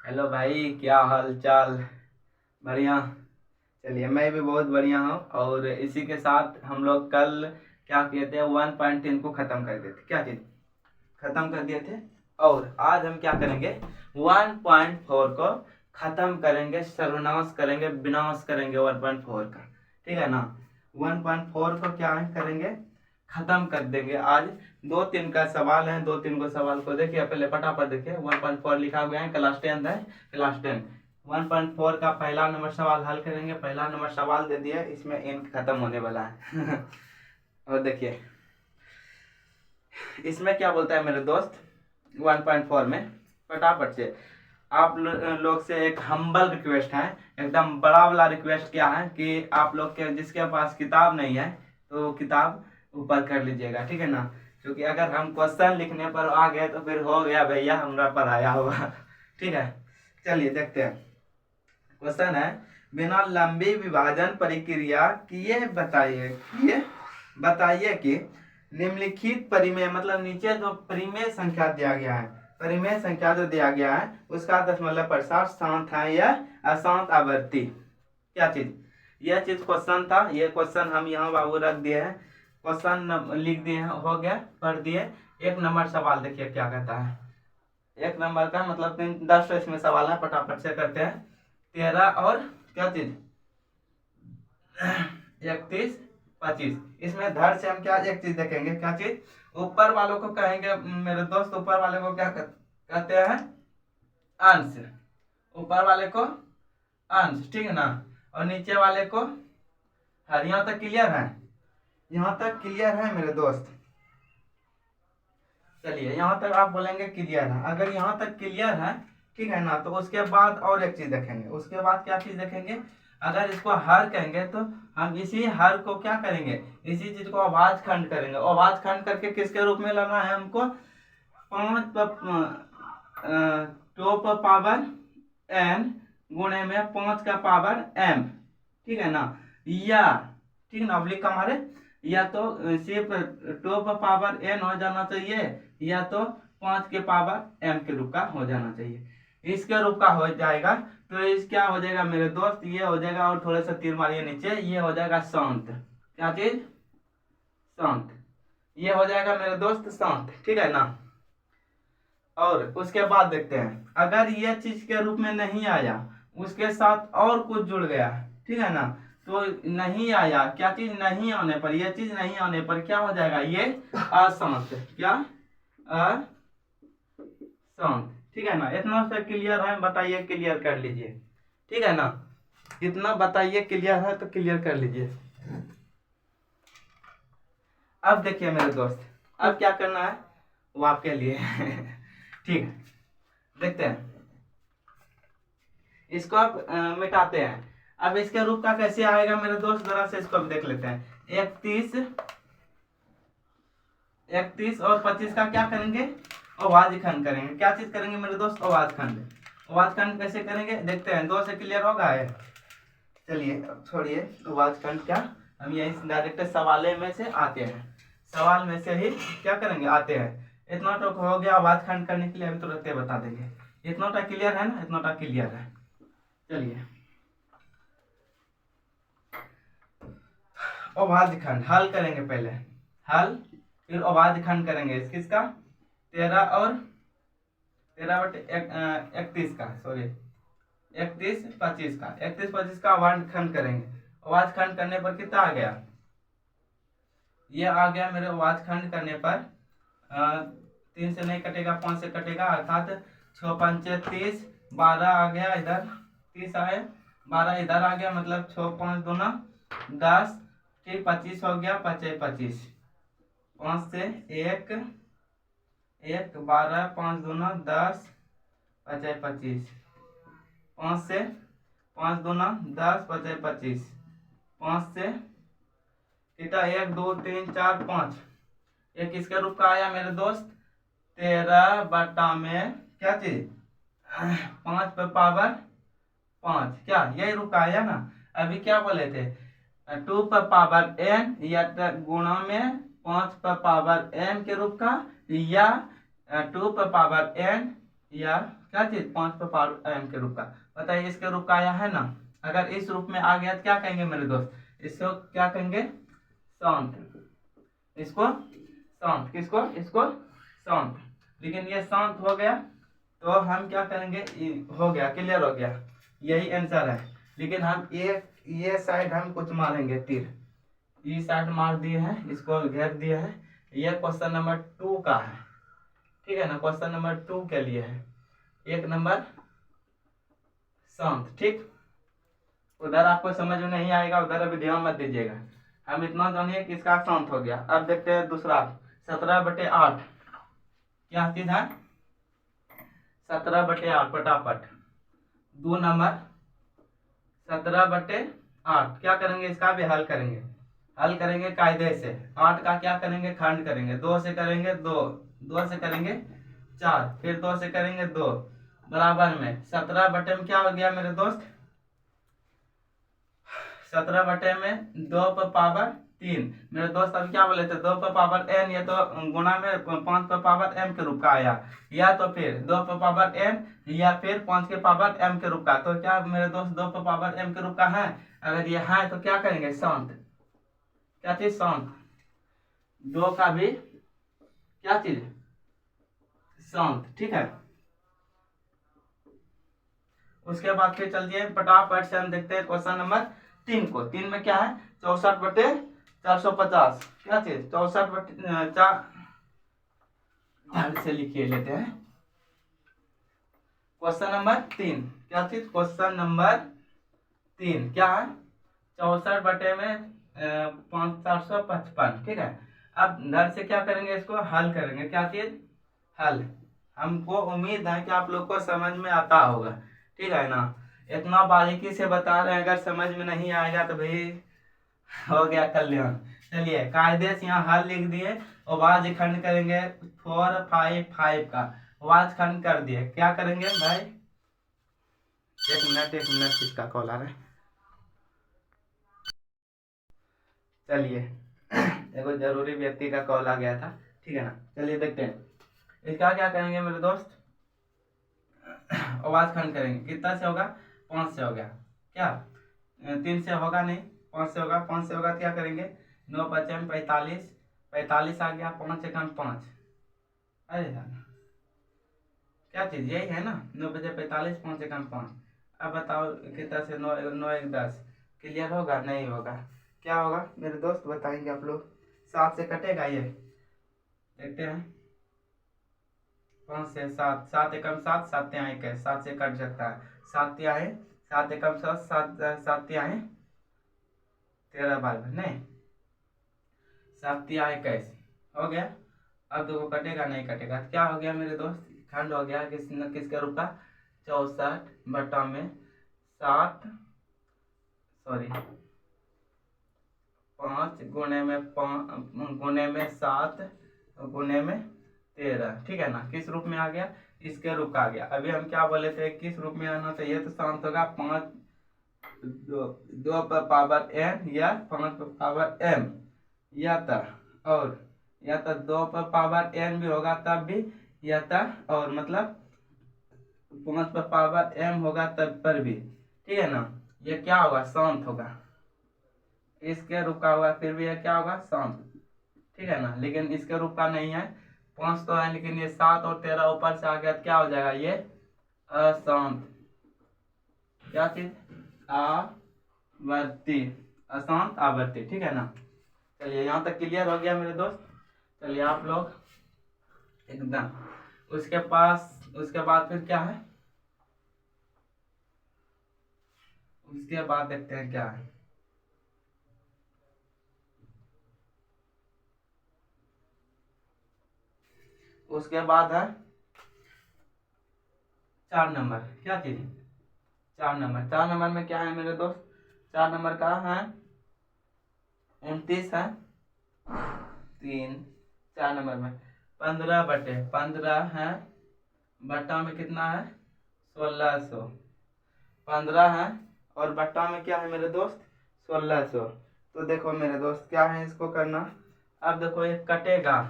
Hello भाई, क्या हाल चाल। बढ़िया। चलिए, मैं भी बहुत बढ़िया हूँ। और इसी के साथ हम लोग कल क्या किए थे, 1.10 को ख़त्म कर दिए थे। क्या चीज़ ख़त्म कर दिए थे। और आज हम क्या करेंगे, 1.4 को ख़त्म करेंगे, सर्वनाश करेंगे, विनाश करेंगे 1.4 का। ठीक है ना। 1.4 को क्या करेंगे, खत्म कर देंगे आज। दो तीन का सवाल है, दो तीन को सवाल को देखिए, पहले फटाफट देखिए। 1.4 लिखा हुआ है, क्लास 10 है। क्लास 10 1.4 का पहला नंबर सवाल हल करेंगे। पहला नंबर सवाल दे दिया, इसमें इंक खत्म होने वाला है। और देखिए इसमें क्या बोलता है मेरे दोस्त। 1.4 में फटाफट से आप लोग से एक हम्बल रिक्वेस्ट है, एकदम बड़ा वाला रिक्वेस्ट। क्या है कि आप लोग के जिसके पास किताब नहीं है तो किताब ऊपर कर लीजिएगा, ठीक है ना। क्योंकि अगर हम क्वेश्चन लिखने पर आ गए तो फिर हो गया भैया, हमरा पढ़ाया होगा। ठीक है, चलिए देखते हैं। क्वेश्चन है, बिना लंबी विभाजन प्रक्रिया किए बताइए कि निम्नलिखित परिमेय, मतलब नीचे जो परिमेय संख्या दिया गया है, परिमेय संख्या जो दिया गया है उसका दशमलव प्रसार शांत है या अशांत आवृत्ति। क्या चीज, यह चीज क्वेश्चन था। ये क्वेश्चन हम यहाँ बाबू रख दिए हैं। क्वेश्चन लिख दिए हैं, हो गया, पढ़ दिए। एक नंबर सवाल देखिए क्या कहता है। एक नंबर का मतलब 10 इसमें सवाल है, फटाफट से करते हैं। 13 और क्या चीज 31 25। इसमें धर से हम क्या एक चीज देखेंगे। क्या चीज, ऊपर वालों को कहेंगे मेरे दोस्त, ऊपर वाले को क्या कहते हैं, अंश। ऊपर वाले को अंश, ठीक है ना। और नीचे वाले को हर। यहाँ तक क्लियर है, यहाँ तक क्लियर है मेरे दोस्त। चलिए यहाँ तक आप बोलेंगे क्लियर है। अगर यहाँ तक क्लियर है, ठीक है ना, तो उसके बाद और एक चीज देखेंगे। उसके बाद क्या चीज देखेंगे, अगर इसको हर कहेंगे तो हम इसी हर को क्या करेंगे, इसी चीज को अभाज्य खंड करेंगे। अभाज्य खंड करके किसके रूप में लाना है हमको, 2 पावर n गुणे में 5 का पावर m, ठीक है ना। या ठीक है ना, अब्लिक हमारे, या तो सिर्फ 2 पावर n हो जाना चाहिए, या तो 5 के पावर m के रूप का हो जाना चाहिए। इसके रूप का हो जाएगा तो इस क्या हो जाएगा मेरे दोस्त, ये हो जाएगा। और थोड़ा सा तीर मारिए नीचे, ये हो जाएगा शांत। क्या चीज, शांत। ये हो जाएगा मेरे दोस्त शांत, ठीक है ना। और उसके बाद देखते हैं, अगर ये चीज के रूप में नहीं आया, उसके साथ और कुछ जुड़ गया, ठीक है ना, तो नहीं आया। क्या चीज नहीं आने पर, यह चीज नहीं आने पर क्या हो जाएगा, ये अशांत। क्या, अशांत, ठीक है ना। इतना से क्लियर है, बताइए, क्लियर कर लीजिए, ठीक है ना। इतना बताइए क्लियर है तो क्लियर कर लीजिए। अब देखिए मेरे दोस्त, अब क्या करना है वो आपके लिए। ठीक है, देखते हैं। इसको आप मिटाते हैं। अब इसके रूप का कैसे आएगा मेरे दोस्त, जरा से इसको देख लेते हैं। 31 और 25 का क्या करेंगे, अभाज्य खंड करेंगे। क्या चीज करेंगे मेरे दोस्त, अभाज्य खंड। अभाज्य खंड कैसे करेंगे देखते हैं, 2 से क्लियर होगा है। चलिए छोड़िए अभाज्य खंड, क्या हम यही डायरेक्ट सवाल में से आते हैं, सवाल में से ही क्या करेंगे, आते हैं। इतना तो हो गया अभाज्य खंड करने के लिए, अभी तुरंत बता देंगे। इतना तो क्लियर है ना, इतना तो क्लियर है। चलिए अभाज्य खंड हल करेंगे, पहले हल, फिर अभाज्य खंड करेंगे। किसका, 13 और 31 का, सॉरी 31 25 का, 31 25 का अभाज्य खंड करेंगे। अभाज्य खंड करने पर कितना आ गया, ये आ गया मेरे अभाज्य खंड करने पर 3 से नहीं कटेगा, 5 से कटेगा, अर्थात 6 पंचे 30, 12 आ गया इधर, 30 आए, 12 इधर आ गया, मतलब 6 5 दूना 10, ठीक 25 हो गया, 25 25, 5 से 1 1, 12, 5 दूना 10, 25 25, 5 से 5 दूना 10, 25 25, 5 से कितना, 1 2 3 4 5, ये किसके रूप का आया मेरे दोस्त, 13 बटा में क्या चीज 5 पे पावर 5, क्या यही रूप का आया ना। अभी क्या बोले थे, 2 पर पावर n या गुणा में 5 पर पावर m के रूप का, या 2 पर पावर n या क्या चीज 5 पे पावर एम के रूप का। बताइए इसके रूप का आया है ना, अगर इस रूप में आ गया तो क्या कहेंगे मेरे दोस्त, इसको क्या कहेंगे, शांत। इसको शांत, किसको, इसको शांत। लेकिन ये शांत हो गया तो हम क्या करेंगे, हो गया, क्लियर हो गया, यही आंसर है। लेकिन हम ये साइड हम कुछ मारेंगे तीर, ये साइड मार दिए हैं, इसको घेर दिए हैं। ये क्वेश्चन नंबर 2 का है, ठीक है ना, क्वेश्चन नंबर 2 के लिए है, 1 नंबर शांत। ठीक, उधर आपको समझ में नहीं आएगा, उधर अभी ध्यान मत दीजिएगा, हम इतना जानिए कि इसका शांत हो गया। अब देखते हैं दूसरा, 17/8 क्या चीज है, 17/8 फटाफट। 2 नंबर 17/8 क्या करेंगे, इसका भी हल करेंगे, हल करेंगे कायदे से। 8 का क्या करेंगे, खंड करेंगे, 2 से करेंगे 2, 2 से करेंगे 4, फिर 2 से करेंगे 2, बराबर में 17 में क्या हो गया मेरे दोस्त, 17 में 2 पर पावर 3। मेरे दोस्त अब क्या बोले थे, 2 पर पावर n, ये तो गुणा में 5 पर पावर m के रूप का आया, या तो फिर 2 पर पावर n या फिर 5 के पावर m के रूप का। तो क्या मेरे दोस्त 2 पर पावर m के रूप का है, अगर ये है तो क्या करेंगे, शांत। क्या चीज, शांत। 2 का भी क्या चीज, शांत, ठीक है। उसके बाद फिर चलिए फटाफट से हम देखते हैं क्वेश्चन नंबर 3 को। 3 में क्या है, 64/450, क्या चीज, 64/4 ध्यान से लिखिए लेते हैं। क्वेश्चन नंबर 3 क्या चीज, क्वेश्चन नंबर 3 क्या है, 64 में 455, ठीक है। अब इधर से क्या करेंगे, इसको हल करेंगे, क्या चीज, हल। हमको उम्मीद है कि आप लोग को समझ में आता होगा, ठीक है ना, इतना बारीकी से बता रहे हैं, अगर समझ में नहीं आएगा तो भाई हो गया कल्याण। चलिए कायदे से यहाँ हल लिख दिए, और वाज खंड करेंगे 455 का, वाज खंड कर दिए, क्या करेंगे भाई, एक मिनट किसका कॉल आ रहा है, चलिए एगो जरूरी व्यक्ति का कॉल आ गया था, ठीक है ना। चलिए देखते हैं इसका क्या करेंगे मेरे दोस्त, आवाज खंड करेंगे, कितना से होगा, 5 से हो गया, क्या 3 से होगा नहीं, 5 से होगा, 5 से होगा तो क्या करेंगे, 9 5 45, 45 आ गया, 5 एकम 5, अरे क्या चीज यही है ना, 9 बजे 45, 5 एकम 5। अब बताओ कितना से 9 9 1 10, क्लियर होगा, नहीं होगा, क्या होगा मेरे दोस्त बताएंगे आप लोग, 7 से कटेगा ये, देखते हैं, 5 से 7, 7 एकम 7, 7 ત્યાં 21, 7 से कट सकता है, 7 ત્યાં है, 7 एकम 7, 7 ત્યાં है 13 12, नहीं 7 ત્યાં 21 हो गया। अब देखो कटेगा नहीं कटेगा, क्या हो गया मेरे दोस्त, खंड हो गया किसके रूप का, 64 में 7, सॉरी 5 गुणे में 5 गुणे में 7 गुणे में 13, ठीक है ना, किस रूप में आ गया, इसके रूप का आ गया। अभी हम क्या बोले थे, किस रूप में आना चाहिए, तो शांत होगा 5 2 पर पावर n या 5 पर पावर m, या तो और या तो 2 पर पावर n भी होगा तब भी, या तो और मतलब 5 पर पावर m होगा तब पर भी, ठीक है ना। ये क्या होगा, शांत होगा, इसके रूप का होगा, फिर भी ये क्या होगा, शांत, ठीक है ना। लेकिन इसके रूप का नहीं है, 5 तो है, लेकिन ये 7 और 13 ऊपर से आ गया तो क्या हो जाएगा, ये अशांत, क्या चीज, आवर्ती, अशांत आवर्ती, ठीक है ना। चलिए यहाँ तक क्लियर हो गया मेरे दोस्त। चलिए आप लोग एकदम, उसके बाद फिर क्या है, उसके बाद देखते हैं क्या है, उसके बाद है 4 नंबर, क्या चीज, 4 नंबर, 4 नंबर में क्या है मेरे दोस्त, 4 नंबर का है 29 है 3, 4 नंबर में 15/15 है, बट्टा में कितना है 1600, 15 है और बट्टा में क्या है मेरे दोस्त 1600। तो देखो मेरे दोस्त क्या है, इसको करना, अब देखो ये कटेगा,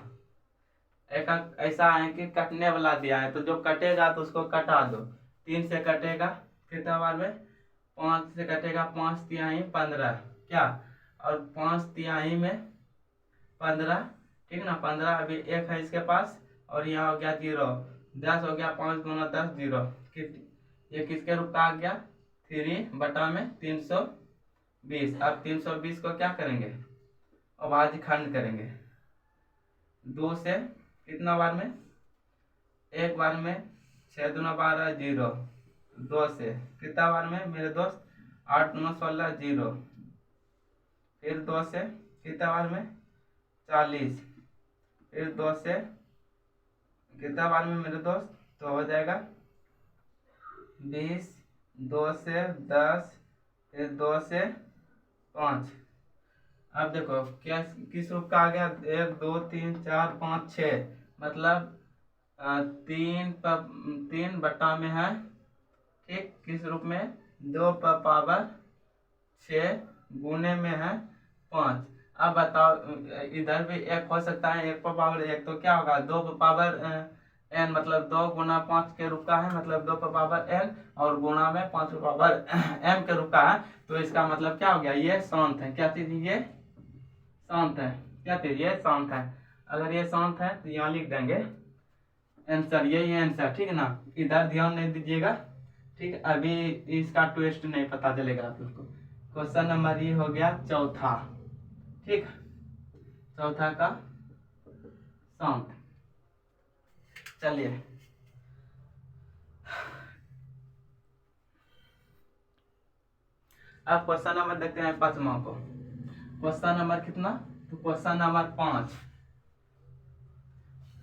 एक ऐसा है कि कटने वाला दिया है, तो जो कटेगा तो उसको कटा दो। 3 से कटेगा कितना बार में, 5 से कटेगा, 5 तिहाई 15 क्या, और 5 तिहाई में 15, ठीक ना। 15 अभी 1 है इसके पास, और यहाँ हो गया 0, 10 हो गया, 5 गुना 10 0, ये किसके रूप का आ गया, 3/320। अब 320 को क्या करेंगे, अभाज्य खंड करेंगे। 2 से कितना बार में, एक बार में, 6 दूना 12 0, 2 से कितना बार में मेरे दोस्त, 8 दूना 16 0, फिर 2 से कितना बार में, 40, फिर 2 से कितना बार में मेरे दोस्त, तो हो जाएगा 20, 2 से 10, फिर 2 से 5। अब देखो क्या किस रूप का आ गया, 1 2 3 4 5 6, मतलब 3 बटा में है, ठीक, किस रूप में, 2 पर पावर 6 गुने में है 5। अब बताओ इधर भी 1 हो सकता है, 1 पर पावर 1, तो क्या होगा, 2 पर पावर n, मतलब 2 गुना 5 के रूप का है, मतलब 2 पर पावर n, और गुणा में 5 पर पावर m के रूप का है। तो इसका मतलब क्या हो गया, ये शांत है। क्या चीज, ये शांत है। क्या चीज, ये शांत है। अगर ये शांत है तो यहाँ लिख देंगे आंसर, यही आंसर, ठीक है ना। इधर ध्यान नहीं दीजिएगा, ठीक, अभी इसका ट्विस्ट नहीं पता चलेगा आप लोग को। क्वेश्चन नंबर ये हो गया चौथा, ठीक, चौथा का शांत। चलिए अब क्वेश्चन नंबर देखते हैं 5वां को। क्वेश्चन नंबर कितना, तो क्वेश्चन नंबर 5,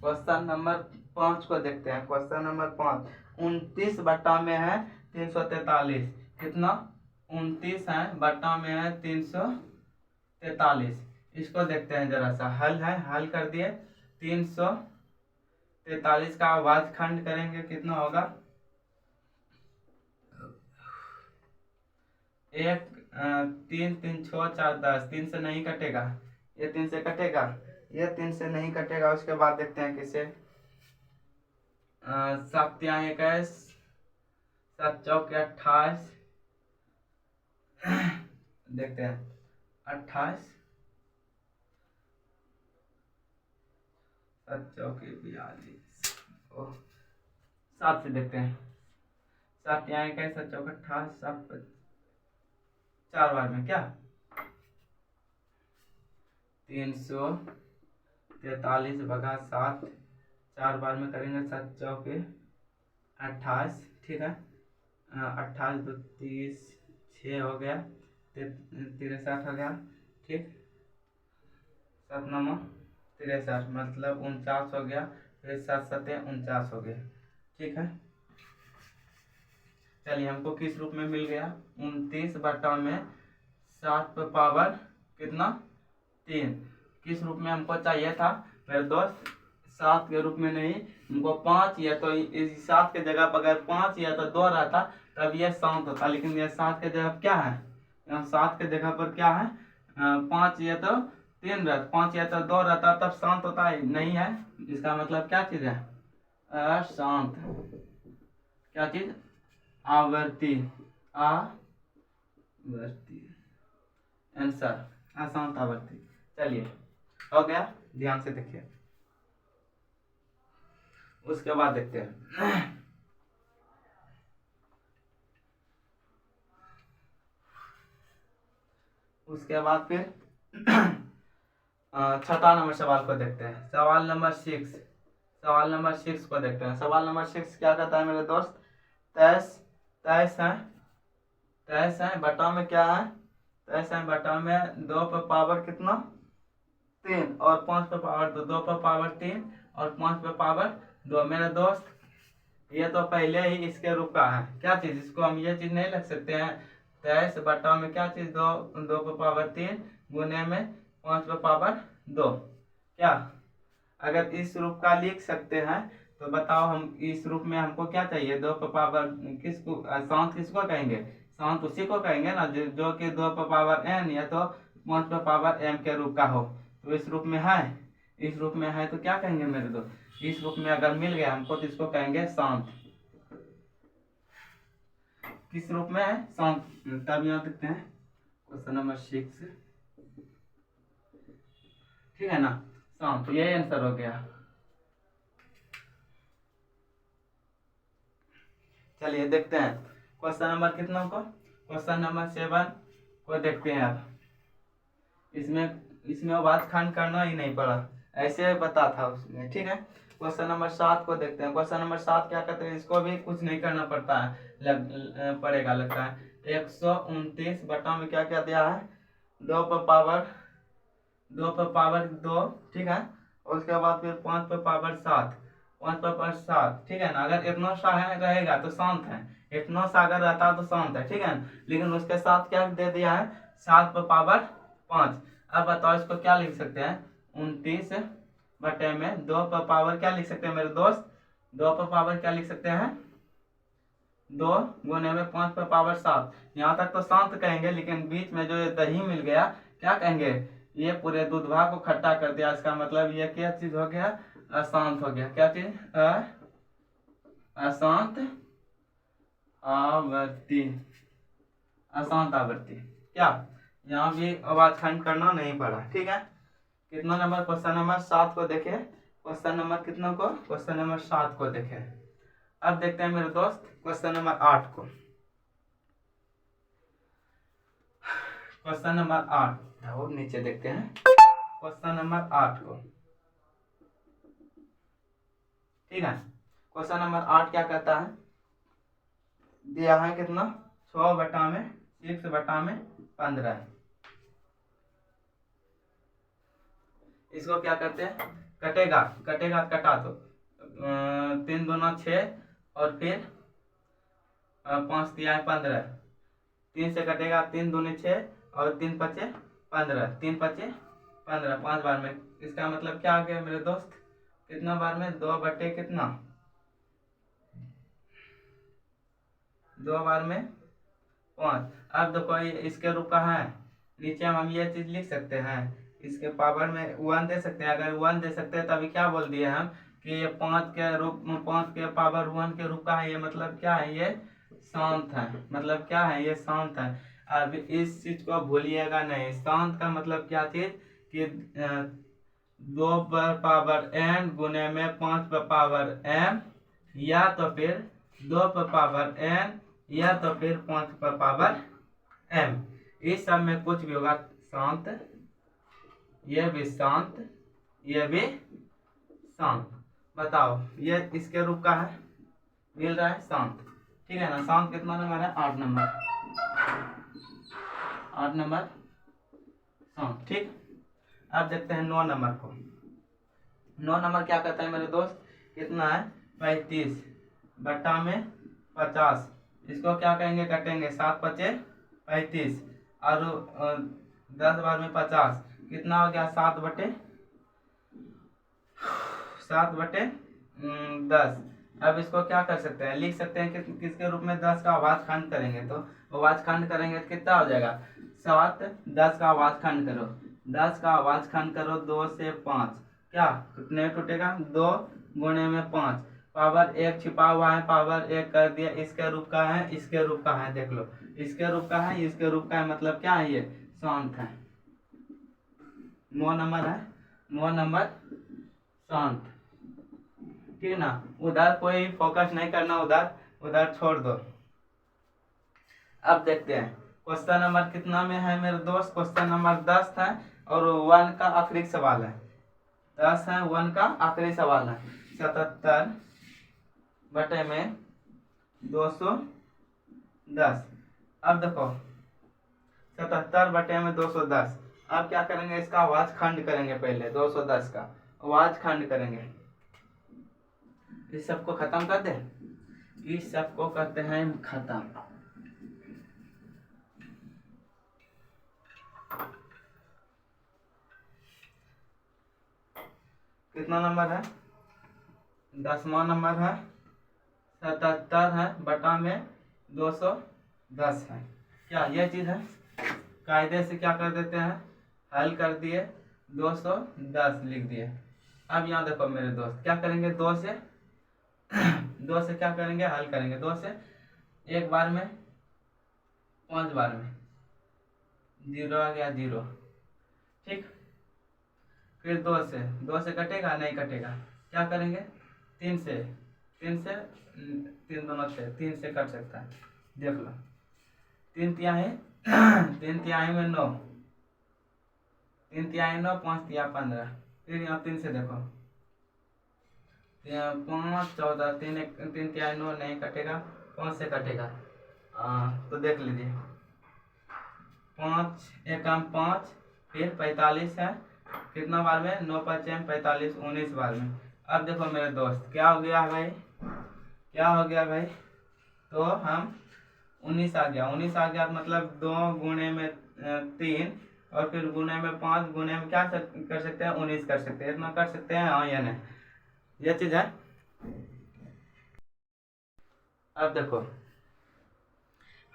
क्वेश्चन नंबर 5 को देखते हैं। क्वेश्चन नंबर 5, 29 बट्टा में है 343, कितना, 29 है बट्टा में है 343। इसको देखते हैं जरा सा, हल है, हल कर दिए। 343 का अभाज्य खंड करेंगे, कितना होगा, 1 3 3 6 4 10, 3 से नहीं कटेगा, ये 3 से कटेगा, ये 3 से नहीं कटेगा। उसके बाद देखते हैं किसे, 7 तिहाई 21, 7 चौक 28, देखते हैं 28, 7 चौक 42, 7 से देखते हैं, 7 तिहाई 21, 7 चौक 28, 7 4 बार में क्या, 343 भगा 7, 4 बार में करेंगे, 7 चौक 28, ठीक है, 28 2 30, 6 हो गया, 63 हो गया, ठीक, 7 9 63, मतलब 49 हो गया, फिर 7 7 49 हो गया, ठीक है। चलिए हमको किस रूप में मिल गया, 29 बटा में 7 पर पावर कितना, 3, किस रूप में हमको चाहिए था मेरे दोस्त, 7 के रूप में नहीं, हमको 5, या तो इस 7 के जगह पर अगर 5 या तो 2 रहता तब ये शांत होता, लेकिन ये 7 के जगह क्या है, यहाँ 7 के जगह पर क्या है, 5 या तो 3 रहता, 5 या तो 2 रहता तब शांत होता है, नहीं है। इसका मतलब क्या चीज है, अशांत। क्या चीज, आवर्ती, आवर्ती आंसर, अशांत आवर्ती। चलिए हो गया, ध्यान से देखिए। उसके बाद देखते हैं उसके बाद फिर छठा नंबर सवाल को देखते हैं। सवाल नंबर 6, सवाल नंबर 6 को देखते हैं। सवाल नंबर 6 क्या कहता है मेरे दोस्त, 23 है, 23 है बटा में क्या है, 23 है बटा में 2 पर पावर कितना, 3, और 5 पर पावर 2, 2 पर पावर 3 और 5 पर पावर 2। मेरे दोस्त ये तो पहले ही इसके रूप का है, क्या चीज, इसको हम ये चीज नहीं लिख सकते हैं, 23 बटा में क्या चीज, 2 पर पावर 3 गुने में 5 पर पावर 2। क्या, अगर इस रूप का लिख सकते हैं तो बताओ, हम इस रूप में हमको क्या चाहिए, 2 पर पावर, किसको शांत किसको कहेंगे, शांत उसी को कहेंगे ना जो कि 2 पर पावर n या तो 5 पर पावर m के रूप का हो। तो इस रूप में है, इस रूप में है तो क्या कहेंगे मेरे दोस्त, इस रूप में अगर मिल गया हमको तो इसको कहेंगे शांत। किस रूप में है? शांत। तब यहाँ देखते हैं क्वेश्चन नंबर 6, ठीक है ना, शांत। तो यही आंसर हो गया। चलिए देखते हैं क्वेश्चन नंबर कितना को, क्वेश्चन नंबर 7 को देखते हैं। आप इसमें आवाज खंड करना ही नहीं पड़ा, ऐसे बता था उसमें, ठीक है। क्वेश्चन नंबर 7 को देखते हैं। क्वेश्चन नंबर 7 क्या कहते हैं, इसको भी कुछ नहीं करना पड़ता है, पड़ेगा लगता है। 129 बटा में क्या क्या दिया है, 2 पर पावर 2, ठीक है। और उसके बाद फिर 5 पर पावर 7, 5 पर पावर 7, ठीक है ना। अगर इतना सा है रहेगा तो शांत है, इतना सा अगर रहता तो शांत है, ठीक है। लेकिन उसके साथ क्या दे दिया है, 7 पर पावर 5। अब बताओ इसको क्या लिख सकते हैं, 29 बटे में 2 पर पावर क्या लिख सकते हैं मेरे दोस्त, 2 पर पावर क्या लिख सकते हैं, 2 गुने में 5 पर पावर 7। यहाँ तक तो शांत कहेंगे, लेकिन बीच में जो ये दही मिल गया क्या कहेंगे, ये पूरे दूधवा को खट्टा कर दिया। इसका मतलब ये क्या चीज हो गया, अशांत हो गया। क्या चीज, अशांत आवृत्ति, अशांत आवृत्ति। क्या यहाँ भी आवाज खंड करना नहीं पड़ा, ठीक है। कितना नंबर, क्वेश्चन नंबर 7 को देखे। क्वेश्चन नंबर कितना को, क्वेश्चन नंबर 7 को देखे। अब देखते हैं मेरे दोस्त क्वेश्चन नंबर 8 को। क्वेश्चन नंबर 8 और नीचे देखते हैं क्वेश्चन नंबर 8 को, ठीक है। क्वेश्चन नंबर 8 क्या कहता है, दिया है कितना, 6 बटा में 6 बटा में 15। इसको क्या करते हैं, कटेगा कटा दो, 3 दूना 6 और फिर 5 दिया है 15, 3 से कटेगा, 3 दूनी 6 और 3 पचे 15, 3 पचे 15, 5 बार में। इसका मतलब क्या आ गया मेरे दोस्त, कितना बार में, 2 बटे कितना, 2 बार में 5। अब देखो इसके रूप का है, नीचे हम ये चीज लिख सकते हैं, इसके पावर में 1 दे सकते हैं। अगर 1 दे सकते हैं तभी क्या बोल दिए हम कि ये 5 के रूप, 5 के पावर 1 के रूप का है। ये मतलब क्या है, ये शांत है, मतलब क्या है, ये शांत है। अब इस चीज को भूलिएगा नहीं, शांत का मतलब क्या चीज कि 2 पर पावर n गुने में 5 पर पावर m, या तो फिर 2 पर पावर n या तो फिर 5 पर पावर m। इस सब में कुछ भी होगा शांत, ये भी शांत, ये भी शांत। बताओ ये इसके रूप का है, मिल रहा है शांत, ठीक है ना। शांत कितना नंबर है, 8 नंबर, 8 नंबर शांत, ठीक। अब देखते हैं 9 नंबर को। 9 नंबर क्या कहता है मेरे दोस्त, कितना है, 35 बटा में 50। इसको क्या कहेंगे, कटेंगे, 7 पचे 35 और 10 बार में 50, कितना हो गया, 7 बटे 10। अब इसको क्या कर सकते हैं, लिख सकते हैं कि किसके रूप में, 10 का आवाज खंड करेंगे। तो आवाज खंड करेंगे तो कितना हो जाएगा, 7, 10 का आवाज खंड करो, 10 का आवाज खंड करो, 2 से 5, क्या कितने टूटेगा, 2 गुणे में 5, पावर 1 छिपा हुआ है, पावर 1 कर दिया। इसके रूप का है, इसके रूप का है, देख लो, इसके रूप का है, इसके रूप का है, मतलब क्या है, ये शांत है। 9 नंबर है, 9 नंबर शांत, ठीक है ना। उधर कोई फोकस नहीं करना, उधर छोड़ दो। अब देखते हैं क्वेश्चन नंबर कितना में है मेरे दोस्त, क्वेश्चन नंबर 10 है और 1 का आखिरी सवाल है, 10 है, 1 का आखिरी सवाल है। 77 बटे में 210। अब देखो 77 बटे में 210। अब क्या करेंगे, इसका आवाज खंड करेंगे, पहले 210 का आवाज खंड करेंगे। इस सबको खत्म कर दे, इस सबको करते हैं खत्म। कितना नंबर है, 10वां नंबर है, 77 है बटा में 210 है। क्या ये चीज है, कायदे से क्या कर देते हैं, हल कर दिए, 210 लिख दिए। अब यहाँ देखो मेरे दोस्त, क्या करेंगे, दो से क्या करेंगे, हल करेंगे। 2 से 1 बार में, 5 बार में 0 आ गया 0, ठीक। फिर 2 से कटेगा, नहीं कटेगा, क्या करेंगे, 3 से 3 दोनों से 3 से कट सकता है, देख लो। 3 तिहाई 3 तिहाई में 9, 3 तिहाई 9, 5 तिहाई 15। फिर यहाँ 3 से देखो, 5 14, 3 तिहाई 9 नहीं कटेगा, 5 से कटेगा। तो देख लीजिए, 5 एकम 5, फिर 45 है, कितना बार में, 9 5 45, 19 बार में। अब देखो मेरे दोस्त, क्या हो गया भाई, क्या हो गया भाई, तो हम 19 आ गया, 19 आ गया मतलब 2 गुणे में 3 और फिर गुणे में 5, गुणे में क्या कर सकते हैं, 19 कर सकते हैं, इतना कर सकते हैं, हाँ या नहीं, ये चीज है। अब देखो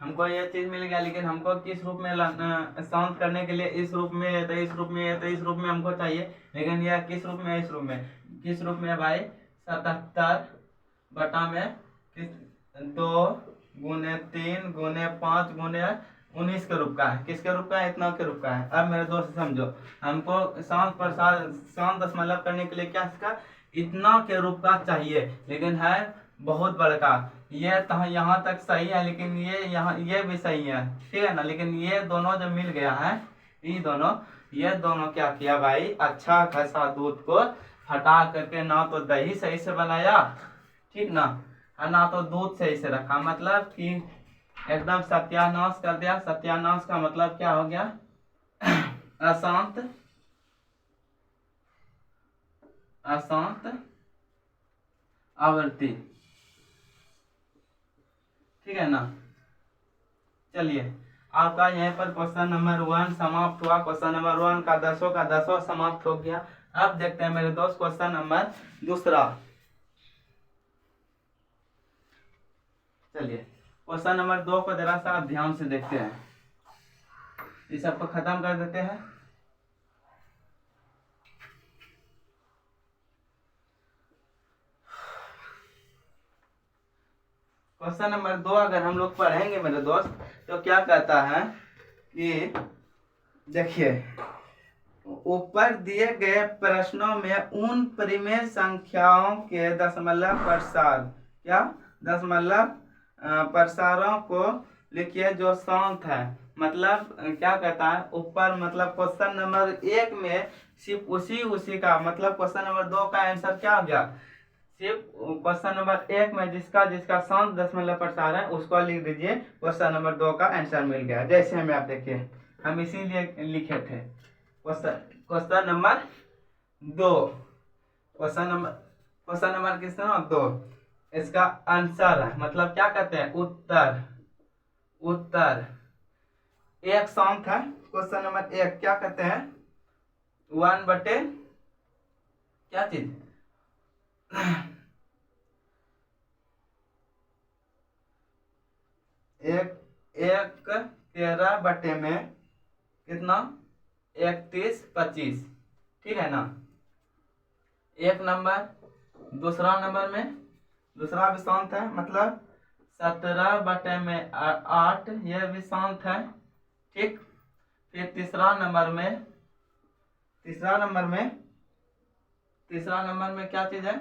हमको ये चीज मिल गया, लेकिन हमको किस रूप में शांत करने के लिए, इस रूप में, तो इस रूप में, तो इस रूप में हमको चाहिए, लेकिन यह किस रूप में, इस रूप में, किस रूप में भाई, 77 बटा में 2 गुने 3 गुने 5 गुने 19 के रूप का है, किसके रूप का है, इतना के रूप का है। अब मेरे दोस्त समझो, हमको शांत दशमलव करने के लिए क्या इसका, इतना के रूप का चाहिए, लेकिन है बहुत बड़का। ये तो यहाँ तक सही है, लेकिन ये भी सही है, ठीक है ना, लेकिन ये दोनों जब मिल गया है, ये दोनों क्या किया भाई, अच्छा खासा दूध को हटा करके ना तो दही सही से बनाया, ठीक ना, ना तो दूध सही से रखा, मतलब कि एकदम सत्यानाश कर दिया। सत्यानाश का मतलब क्या हो गया, अशांत आवृत्ति, ठीक है ना। चलिए आपका यहीं पर क्वेश्चन नंबर 1 समाप्त हुआ। क्वेश्चन नंबर 1 का 10 का 10 समाप्त हो गया। अब देखते हैं मेरे दोस्त क्वेश्चन नंबर 2। चलिए क्वेश्चन नंबर 2 को जरा सा आप ध्यान से देखते हैं, इस सबको खत्म कर देते हैं। क्वेश्चन नंबर 2 अगर हम लोग पढ़ेंगे मेरे दोस्त, तो क्या कहता है कि देखिए, ऊपर दिए गए प्रश्नों में उन परिमेय संख्याओं के दशमलव प्रसार, क्या दशमलव प्रसारों को लिखिए जो शांत है। मतलब क्या कहता है, ऊपर मतलब क्वेश्चन नंबर 1 में सिर्फ उसी का मतलब क्वेश्चन नंबर 2 का आंसर क्या हो गया, सिर्फ क्वेश्चन नंबर 1 में जिसका शांत दशमलव प्रसार है उसको लिख दीजिए, क्वेश्चन नंबर 2 का आंसर मिल गया। जैसे हमें आप देखिए, हम इसीलिए लिखे थे क्वेश्चन नंबर 2, क्वेश्चन नंबर कितना, 2, इसका आंसर है, मतलब क्या कहते हैं, उत्तर एक शांत है। क्वेश्चन नंबर 1 क्या कहते हैं, 1 बटे क्या चीज, एक 13 बटे में कितना, 31 25, ठीक है ना, एक नंबर। दूसरा नंबर में, दूसरा भी शांत है, मतलब 17 बटे में 8, यह भी शांत है, ठीक। फिर तीसरा नंबर में क्या चीज है,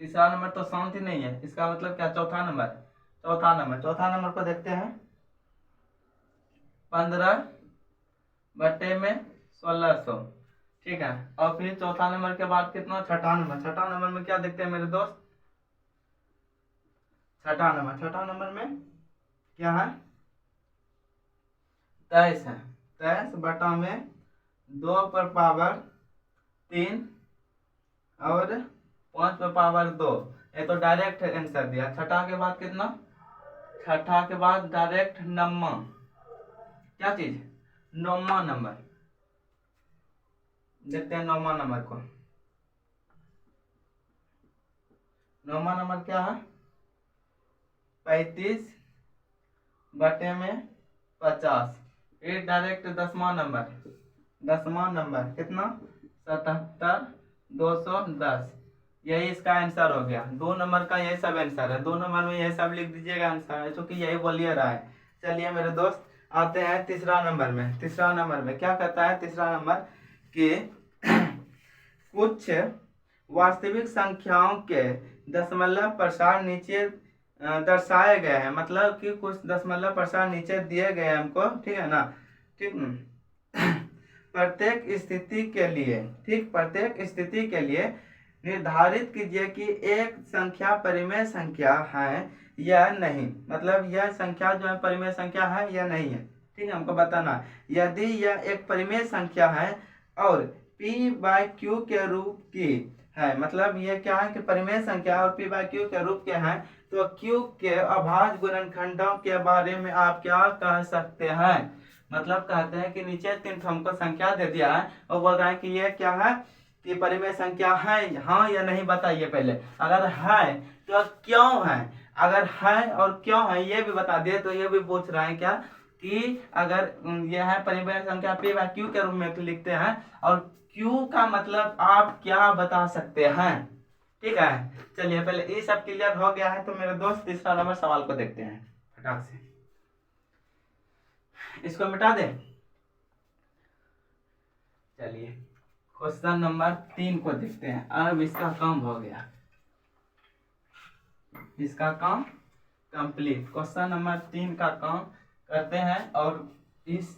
तीसरा नंबर तो शांत ही नहीं है, इसका मतलब क्या, चौथा नंबर को देखते हैं, 15 बटे में 1600, ठीक है। और फिर चौथा नंबर के बाद कितना, छठा नंबर में क्या देखते हैं मेरे दोस्त, छठा नंबर में क्या है, 23 है, 23 बटा में 2 पर पावर 3 और 5 पर पावर 2, ये तो डायरेक्ट आंसर दिया। छठा के बाद कितना, छठा के बाद डायरेक्ट नम्मा, क्या चीज, 9वां नंबर, देखते हैं 9वां नंबर को। 9वां नंबर क्या है, 35 बटे में 50, फिर डायरेक्ट 10वां नंबर कितना, 77 210, यही इसका आंसर हो गया। 2 नंबर का यही सब आंसर है, 2 नंबर में यही सब लिख दीजिएगा आंसर है, क्योंकि यही बोलिए रहा है। चलिए मेरे दोस्त, आते हैं तीसरा नंबर में। तीसरा नंबर में क्या कहता है? तीसरा नंबर कि कुछ वास्तविक संख्याओं के दशमलव प्रसार नीचे दर्शाए गए हैं, मतलब कि कुछ दशमलव प्रसार नीचे दिए गए हैं हमको, ठीक है ना? ठीक प्रत्येक स्थिति के लिए, ठीक, प्रत्येक स्थिति के लिए निर्धारित कीजिए कि एक संख्या परिमेय संख्या है या नहीं, मतलब यह संख्या जो है परिमेय संख्या है या नहीं है, ठीक है, हमको बताना है। यदि यह एक परिमेय संख्या है और p/q के रूप की है, मतलब ये क्या है कि परिमेय संख्या और p/q के रूप के हैं, तो q के अभाज्य गुणनखंडों के बारे में आप क्या कह सकते हैं? मतलब कहते हैं कि नीचे 3 हमको संख्या दे दिया है और बोल रहा है कि ये क्या है कि परिमेय संख्या है, हाँ या नहीं बताइए पहले। अगर है तो क्यों है, अगर है और क्यों है ये भी बता दिए। तो ये भी पूछ रहा है क्या कि अगर यह है परिमेय संख्या p/q के रूप में लिखते हैं और q का मतलब आप क्या बता सकते हैं, ठीक है। चलिए पहले ये सब क्लियर हो गया है, तो मेरे दोस्त तीसरा नंबर सवाल को देखते हैं फटाक से, इसको मिटा दें। चलिए क्वेश्चन नंबर 3 को देखते हैं। अब इसका काम हो गया, इसका काम कंप्लीट। क्वेश्चन नंबर 3 का काम करते हैं और इस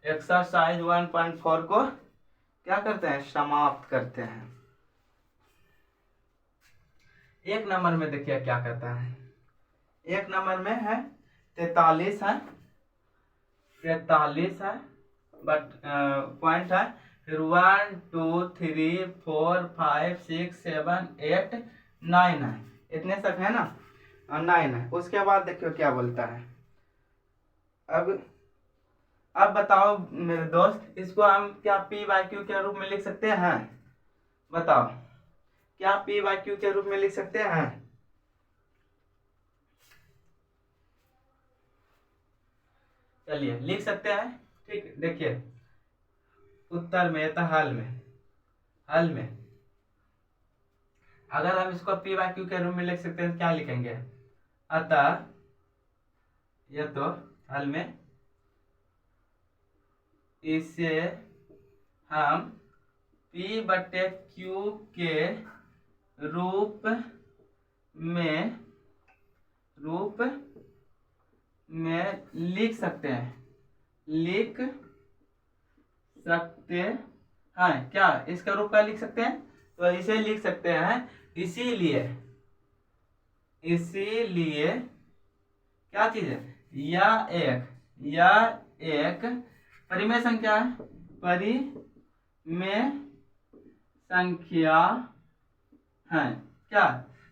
एक्सरसाइज 1.4 को क्या करते हैं? समाप्त करते हैं। 1 नंबर में देखिए क्या कहता है। 1 नंबर में है 43 है, 43 है, बट पॉइंट है, फिर 1 2 3 4 5 6 7 8 9 है, इतने तक है ना, 9 है। उसके बाद देखियो क्या बोलता है। अब बताओ मेरे दोस्त, इसको हम क्या p/q के रूप में लिख सकते हैं? बताओ, क्या p/q के रूप में लिख सकते हैं? चलिए लिख सकते हैं, ठीक। देखिए उत्तर में था हल में अगर हम इसको p/q के रूप में लिख सकते हैं तो क्या लिखेंगे? अतः ये तो हल में इसे हम p/q के रूप में लिख सकते हैं, क्या इसका रूप का लिख सकते हैं? तो इसे लिख सकते हैं। इसीलिए क्या चीज है? यह एक परिमेय संख्या है, परिमेय संख्या है। क्या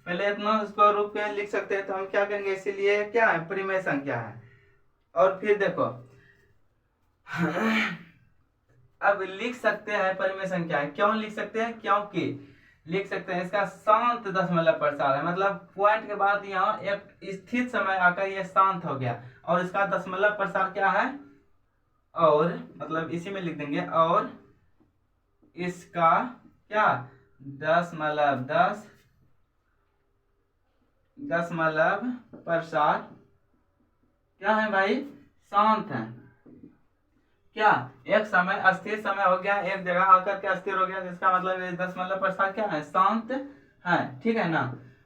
पहले इतना इसको रूप में लिख सकते हैं, तो हम क्या करेंगे? इसीलिए क्या है? परिमेय संख्या है। और फिर देखो अब लिख सकते हैं परिमेय संख्या है। क्यों लिख सकते हैं? क्योंकि लिख सकते हैं इसका शांत दशमलव प्रसार है, मतलब पॉइंट के बाद यहाँ एक स्थित समय आकर ये शांत हो गया, और इसका दशमलव प्रसार क्या है? और मतलब इसी में लिख देंगे, और इसका क्या दशमलव प्रसार क्या है भाई? शांत है। क्या एक समय अस्थिर समय हो गया, एक जगह आकर के अस्थिर हो गया, जिसका मतलब दशमलव प्रसार क्या है? शांत है, ठीक है ना।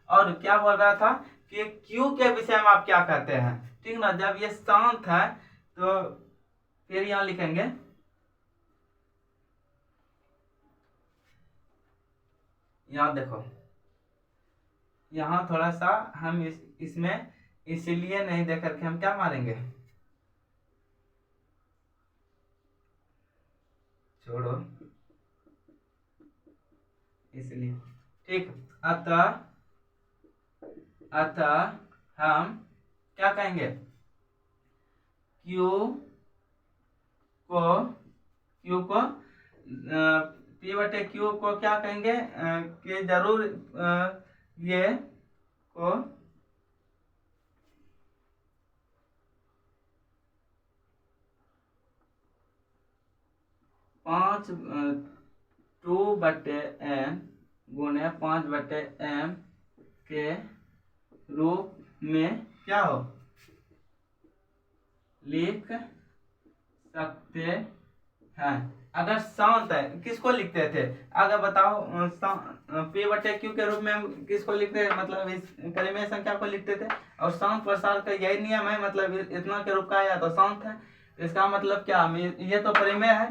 और क्या बोल रहा था कि क्यू के विषय में आप क्या कहते हैं, ठीक ना। जब ये शांत है तो फिर यहाँ लिखेंगे यहाँ देखो, यहाँ थोड़ा सा हम इसमें इसलिए नहीं देख करके हम क्या मारेंगे, छोड़ो इसलिए, ठीक। अतः हम क्या कहेंगे? क्यू को p/q को क्या कहेंगे कि जरूर ये को 2/n गुणे 5/m के रूप में क्या हो लिख सकते हैं। अगर शांत है किसको लिखते थे, अगर बताओ P/Q के रूप में हम किसको लिखते हैं, मतलब इस परिमेय संख्या को लिखते थे। और शांत प्रसार का यही नियम है, मतलब इतना के रूप का आया तो शांत है। इसका मतलब क्या, ये तो परिमेय है,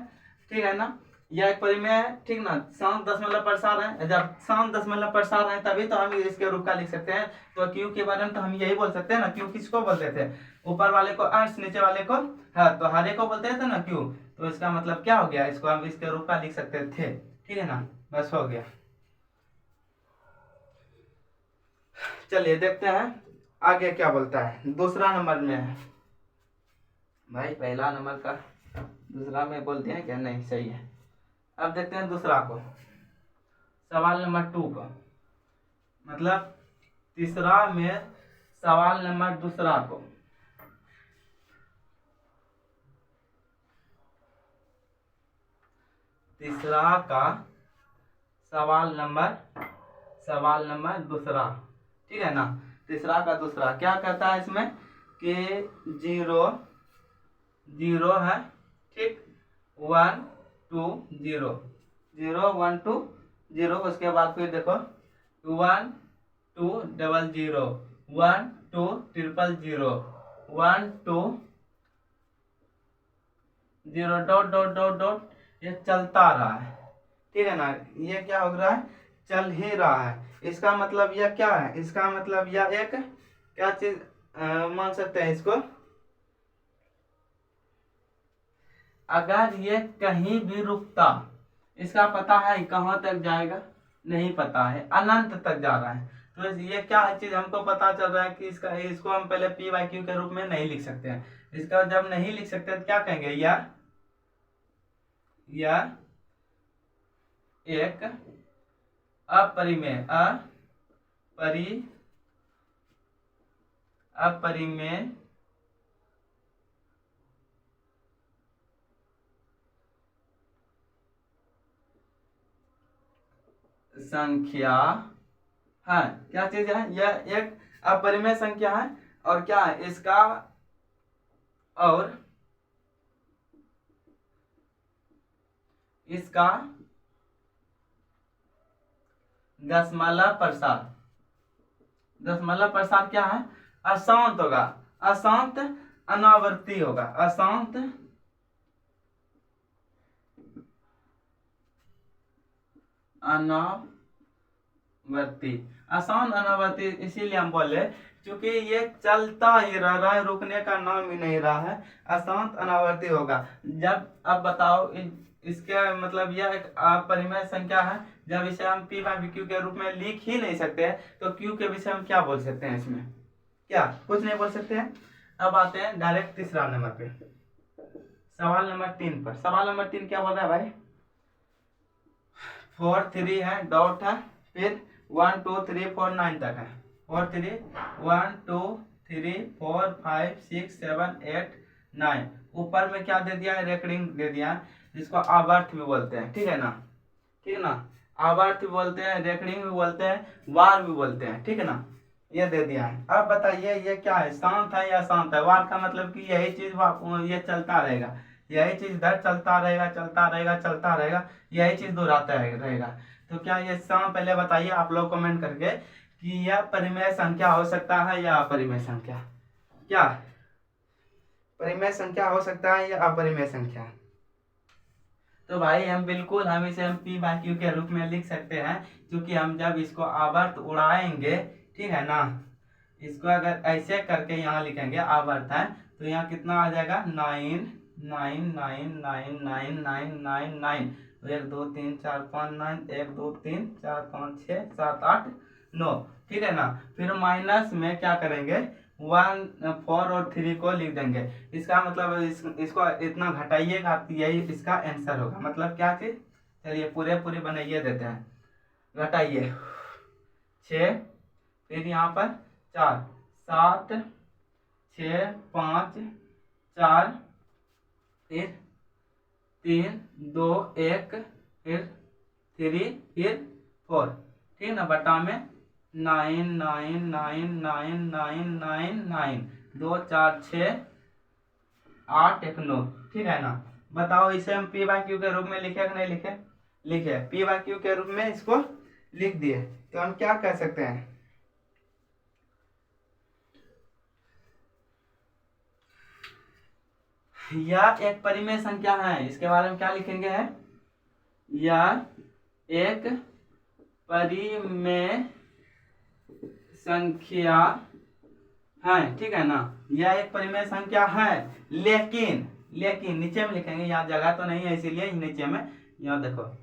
ठीक है ना, यह एक परिमेय है, ठीक ना। शांत दशमलव प्रसार है, जब शांत दशमलव प्रसार है तभी तो हम इसके रूप का लिख सकते हैं। तो Q के बारे में तो हम यही बोल सकते हैं ना। Q किसको बोलते थे, ऊपर वाले को अंश, नीचे वाले को हाँ, तो हरे को बोलते थे ना Q। तो इसका मतलब क्या हो गया, इसको हम इसके रूप का लिख सकते थे, ठीक है ना। बस हो गया। चलिए देखते हैं आगे क्या बोलता है। दूसरा नंबर में है भाई, पहला नंबर का दूसरा में बोलते हैं क्या, नहीं सही है। अब देखते हैं दूसरा को, सवाल नंबर 2 को, मतलब तीसरा में सवाल नंबर दूसरा को। तीसरा का सवाल नंबर दूसरा, ठीक है ना। तीसरा का दूसरा क्या कहता है इसमें कि 0 0 है, ठीक, 1 2 0 0 1 2 0। उसके बाद फिर देखो 1 2 0 0 1 2 0 0 1 2 0 डॉट डॉट डॉट डॉट, ये चलता रहा है, ठीक है ना। ये क्या हो रहा है, चल ही रहा है। इसका मतलब यह क्या है, इसका मतलब यह एक क्या चीज मान सकते हैं इसको, अगर ये कहीं भी रुकता, इसका पता है कहाँ तक जाएगा, नहीं पता है, अनंत तक जा रहा है। तो ये क्या चीज हमको पता चल रहा है कि इसको हम पहले P/Q के रूप में नहीं लिख सकते हैं। इसका जब नहीं लिख सकते तो क्या कहेंगे, यह एक अपरिमेय संख्या है। क्या चीज है, यह एक अपरिमेय संख्या है। और क्या है इसका, और इसका दशमलव प्रसार क्या है, अशांत होगा, अशांत अनावर्ती होगा, अशांत अनावर्ती। अशांत अनावर्ती इसीलिए हम बोले क्योंकि ये चलता ही रह रहा है, रुकने का नाम ही नहीं रहा है, अशांत अनावर्ती होगा। जब अब बताओ इसके मतलब यह एक अपरिमेय संख्या है, जब इसे हम P/Q के रूप में लिख ही नहीं सकते हैं तो Q के विषय हम क्या बोल सकते हैं, इसमें क्या कुछ नहीं बोल सकते हैं। अब आते हैं डायरेक्ट तीसरा नंबर पे, सवाल नंबर 3 पर। सवाल नंबर 3 क्या बोल रहा है भाई, 4 3 है, डॉट है, फिर 1 2 3 4 9 तक है। 4 3 1 2 3 4 5 6 7 8 9। ऊपर में क्या दे दिया है, रेकरिंग दे दिया है, जिसको आवर्त भी बोलते हैं, ठीक है ना, ठीक है ना। आवर्त भी बोलते हैं, रेकरिंग भी बोलते हैं, वार भी बोलते हैं, ठीक है ना। ये दे दिया है। अब बताइए ये क्या है, शांत है या शांत है। वार का मतलब कि यही चीज ये चलता रहेगा, यही चीज इधर चलता रहेगा, चलता रहेगा, चलता रहेगा, यही चीज दोहराता रहेगा। तो क्या ये शांत, पहले बताइए आप लोग कमेंट करके कि यह परिमेय संख्या हो सकता है या अपरिमेय संख्या, क्या परिमेय संख्या हो सकता है या अपरिमेय संख्या। तो भाई हम इसे हम P/Q के रूप में लिख सकते हैं, क्योंकि हम जब इसको आवर्त उड़ाएंगे, ठीक है ना, इसको अगर ऐसे करके यहाँ लिखेंगे आवर्त है, तो यहाँ कितना आ जाएगा, 9 9 9 9 9 9 9 9। 1 2 3 4 5 9, 1 2 3 4 5 6 7 8 9, ठीक है ना। फिर माइनस में क्या करेंगे, 1 4 और 3 को लिख देंगे। इसका मतलब इसको इतना घटाइएगा, यही इसका आंसर होगा। मतलब क्या चीज, चलिए पूरी बनाइए देते हैं। घटाइए 6, फिर यहाँ पर 4 7 6 5 4, फिर 3 2 1, फिर 3, फिर 4, ठीक है ना, बटा में 9 9 9 9 9 9 9 2 4 6 8 1 9, ठीक है ना। बताओ इसे हम पी बाई क्यू के रूप में लिखे कि नहीं लिखे? लिखे, पी बाई क्यू के रूप में इसको लिख दिए। तो हम क्या कह सकते हैं, यह एक परिमेय संख्या है। इसके बारे में क्या लिखेंगे है, यह एक परिमेय संख्या है, ठीक है ना। यह एक परिमेय संख्या है, लेकिन नीचे में लिखेंगे, यहाँ जगह तो नहीं है इसीलिए नीचे में, यहाँ देखो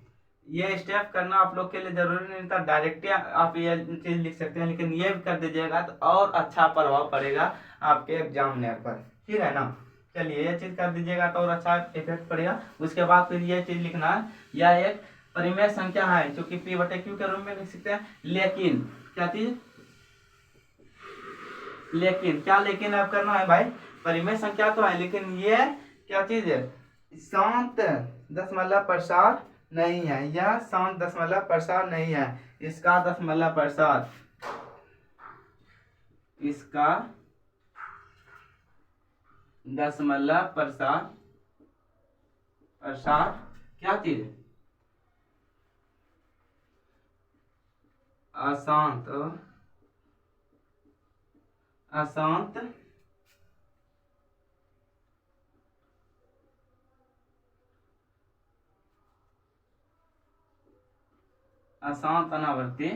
ये स्टेप करना आप लोग के लिए जरूरी नहीं था, डायरेक्टली आप ये चीज लिख सकते हैं, लेकिन ये भी कर दीजिएगा तो और अच्छा प्रभाव पड़ेगा आपके एग्जामिनर पर, ठीक है ना। चलिए ये चीज कर दीजिएगा तो और अच्छा इफेक्ट पड़ेगा। उसके बाद फिर ये चीज लिखना है, यह एक परिमेय संख्या है, क्योंकि पी बटे क्यू के रूप में लिख सकते हैं, लेकिन क्या चीज, लेकिन क्या, लेकिन अब करना है भाई, परिमेय संख्या तो है लेकिन ये क्या चीज है, शांत दशमलव प्रसार नहीं है, यह शांत दशमलव प्रसार नहीं है, इसका दशमलव प्रसार, इसका दशमलव प्रसार क्या चीज, अशांत अनावर्ती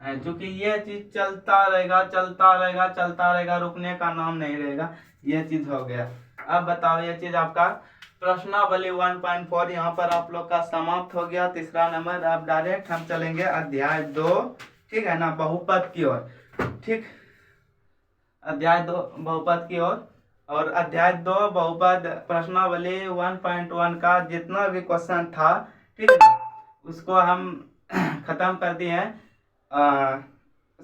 है, क्योंकि ये चीज चलता रहेगा, रुकने का नाम नहीं रहेगा, ये चीज हो गया। अब बताओ ये चीज आपका प्रश्नावली 1.4 यहाँ पर आप लोग का समाप्त हो गया, तीसरा नंबर। अब डायरेक्ट हम चलेंगे अध्याय 2, ठीक है ना, बहुपद की ओर, ठीक, अध्याय 2 बहुपद की ओर। और अध्याय 2 बहुपद प्रश्नावली 1.1 का जितना भी क्वेश्चन था, ठीक है ना, उसको हम खत्म कर दिए हैं।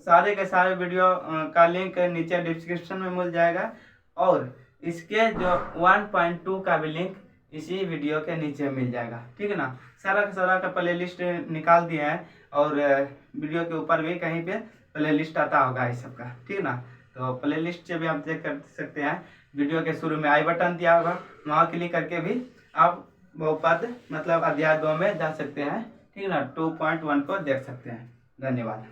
सारे के सारे वीडियो का लिंक नीचे डिस्क्रिप्शन में मिल जाएगा, और इसके जो 1.2 का भी लिंक इसी वीडियो के नीचे मिल जाएगा, ठीक है ना। सारा का प्ले लिस्ट निकाल दिए हैं, और वीडियो के ऊपर भी कहीं पे प्ले लिस्ट आता होगा इस सब का, ठीक है ना। तो प्ले लिस्ट से भी आप चेक कर सकते हैं, वीडियो के शुरू में आई बटन दिया होगा, वहाँ क्लिक करके भी आप बहुपद मतलब अध्याय 2 में जा सकते हैं, ठीक है ना, 2.1 को देख सकते हैं। धन्यवाद।